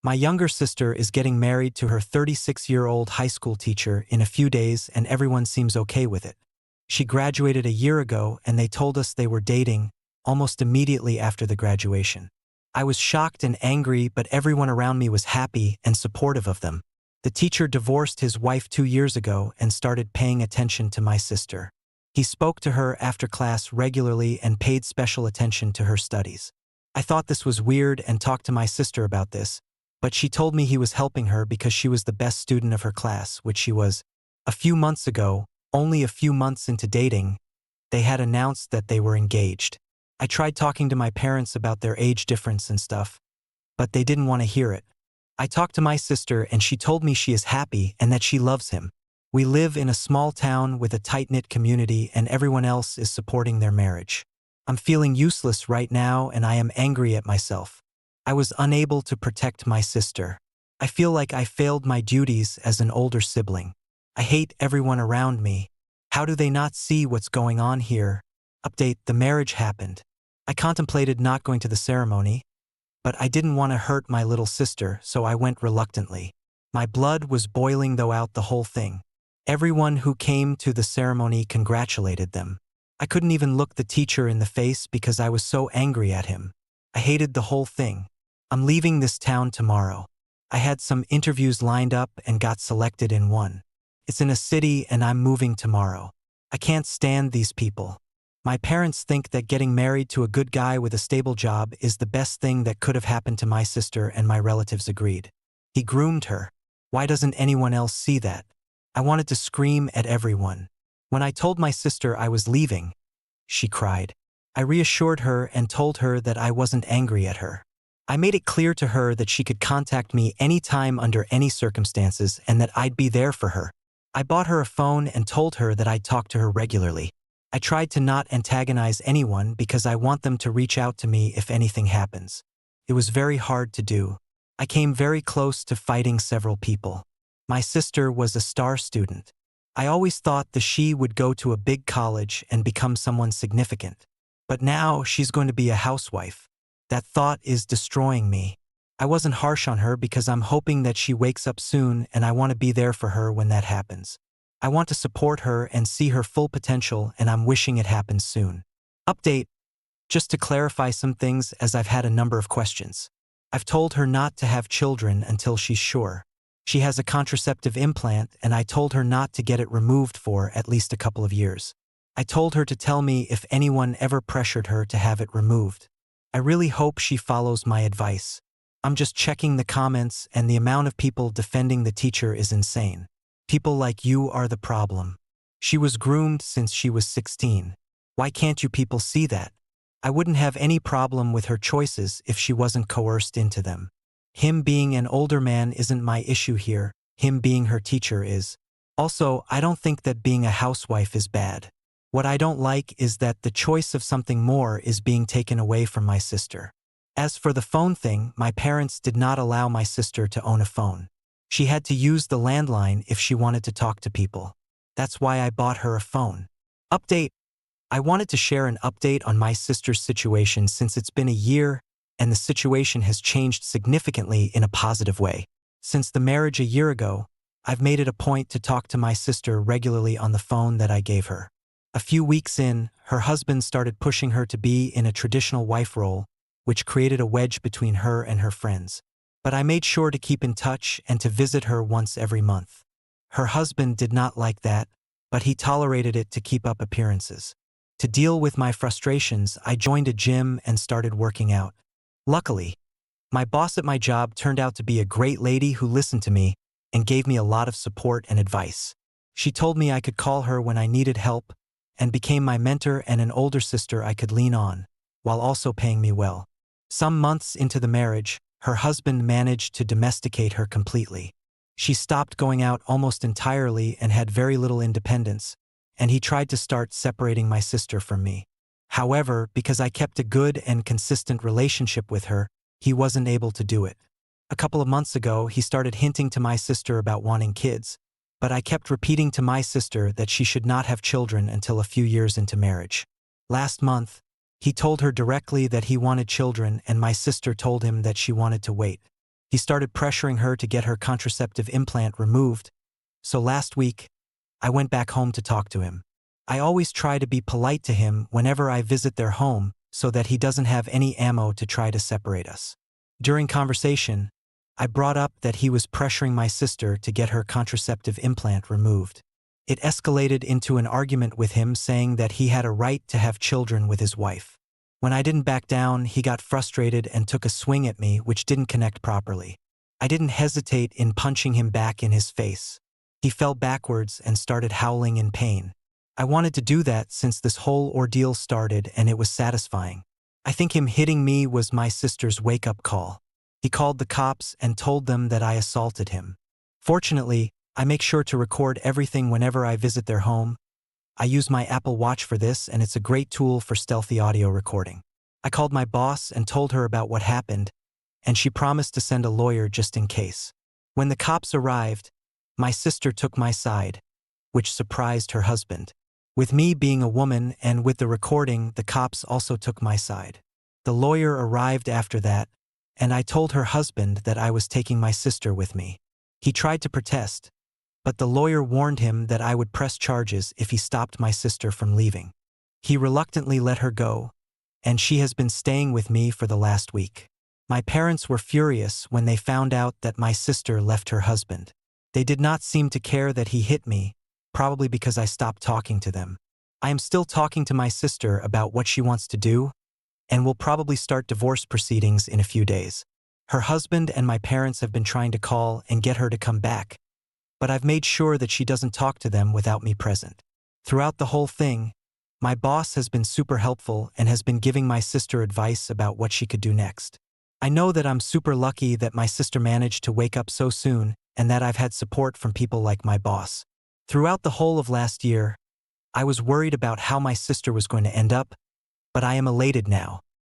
My younger sister is getting married to her 36-year-old high school teacher in a few days and everyone seems okay with it. She graduated a year ago and they told us they were dating almost immediately after the graduation. I was shocked and angry, but everyone around me was happy and supportive of them. The teacher divorced his wife 2 years ago and started paying attention to my sister. He spoke to her after class regularly and paid special attention to her studies. I thought this was weird and talked to my sister about this, but she told me he was helping her because she was the best student of her class, which she was. A few months ago, only a few months into dating, they had announced that they were engaged. I tried talking to my parents about their age difference and stuff, but they didn't want to hear it. I talked to my sister and she told me she is happy and that she loves him. We live in a small town with a tight-knit community and everyone else is supporting their marriage. I'm feeling useless right now and I am angry at myself. I was unable to protect my sister. I feel like I failed my duties as an older sibling. I hate everyone around me. How do they not see what's going on here? Update: the marriage happened. I contemplated not going to the ceremony, but I didn't want to hurt my little sister, so I went reluctantly. My blood was boiling throughout the whole thing. Everyone who came to the ceremony congratulated them. I couldn't even look the teacher in the face because I was so angry at him. I hated the whole thing. I'm leaving this town tomorrow. I had some interviews lined up and got selected in one. It's in a city and I'm moving tomorrow. I can't stand these people. My parents think that getting married to a good guy with a stable job is the best thing that could have happened to my sister, and my relatives agreed. He groomed her. Why doesn't anyone else see that? I wanted to scream at everyone. When I told my sister I was leaving, she cried. I reassured her and told her that I wasn't angry at her. I made it clear to her that she could contact me anytime under any circumstances and that I'd be there for her. I bought her a phone and told her that I'd talk to her regularly. I tried to not antagonize anyone because I want them to reach out to me if anything happens. It was very hard to do. I came very close to fighting several people. My sister was a star student. I always thought that she would go to a big college and become someone significant. But now she's going to be a housewife. That thought is destroying me. I wasn't harsh on her because I'm hoping that she wakes up soon and I want to be there for her when that happens. I want to support her and see her full potential and I'm wishing it happens soon. Update: just to clarify some things as I've had a number of questions. I've told her not to have children until she's sure. She has a contraceptive implant and I told her not to get it removed for at least a couple of years. I told her to tell me if anyone ever pressured her to have it removed. I really hope she follows my advice. I'm just checking the comments and the amount of people defending the teacher is insane. People like you are the problem. She was groomed since she was 16. Why can't you people see that? I wouldn't have any problem with her choices if she wasn't coerced into them. Him being an older man isn't my issue here, him being her teacher is. Also, I don't think that being a housewife is bad. What I don't like is that the choice of something more is being taken away from my sister. As for the phone thing, my parents did not allow my sister to own a phone. She had to use the landline if she wanted to talk to people. That's why I bought her a phone. Update: I wanted to share an update on my sister's situation since it's been a year and the situation has changed significantly in a positive way. Since the marriage a year ago, I've made it a point to talk to my sister regularly on the phone that I gave her. A few weeks in, her husband started pushing her to be in a traditional wife role, which created a wedge between her and her friends. But I made sure to keep in touch and to visit her once every month. Her husband did not like that, but he tolerated it to keep up appearances. To deal with my frustrations, I joined a gym and started working out. Luckily, my boss at my job turned out to be a great lady who listened to me and gave me a lot of support and advice. She told me I could call her when I needed help and became my mentor and an older sister I could lean on, while also paying me well. Some months into the marriage, her husband managed to domesticate her completely. She stopped going out almost entirely and had very little independence, and he tried to start separating my sister from me. However, because I kept a good and consistent relationship with her, he wasn't able to do it. A couple of months ago, he started hinting to my sister about wanting kids, but I kept repeating to my sister that she should not have children until a few years into marriage. Last month, he told her directly that he wanted children and my sister told him that she wanted to wait. He started pressuring her to get her contraceptive implant removed. So last week, I went back home to talk to him. I always try to be polite to him whenever I visit their home so that he doesn't have any ammo to try to separate us. During conversation, I brought up that he was pressuring my sister to get her contraceptive implant removed. It escalated into an argument with him saying that he had a right to have children with his wife. When I didn't back down, he got frustrated and took a swing at me which didn't connect properly. I didn't hesitate in punching him back in his face. He fell backwards and started howling in pain. I wanted to do that since this whole ordeal started and it was satisfying. I think him hitting me was my sister's wake-up call. He called the cops and told them that I assaulted him. Fortunately, I make sure to record everything whenever I visit their home. I use my Apple Watch for this and it's a great tool for stealthy audio recording. I called my boss and told her about what happened, and she promised to send a lawyer just in case. When the cops arrived, my sister took my side, which surprised her husband. With me being a woman and with the recording, the cops also took my side. The lawyer arrived after that, and I told her husband that I was taking my sister with me. He tried to protest, but the lawyer warned him that I would press charges if he stopped my sister from leaving. He reluctantly let her go, and she has been staying with me for the last week. My parents were furious when they found out that my sister left her husband. They did not seem to care that he hit me, probably because I stopped talking to them. I am still talking to my sister about what she wants to do, and will probably start divorce proceedings in a few days. Her husband and my parents have been trying to call and get her to come back, but I've made sure that she doesn't talk to them without me present. Throughout the whole thing, my boss has been super helpful and has been giving my sister advice about what she could do next. I know that I'm super lucky that my sister managed to wake up so soon and that I've had support from people like my boss. Throughout the whole of last year, I was worried about how my sister was going to end up, but I am elated now.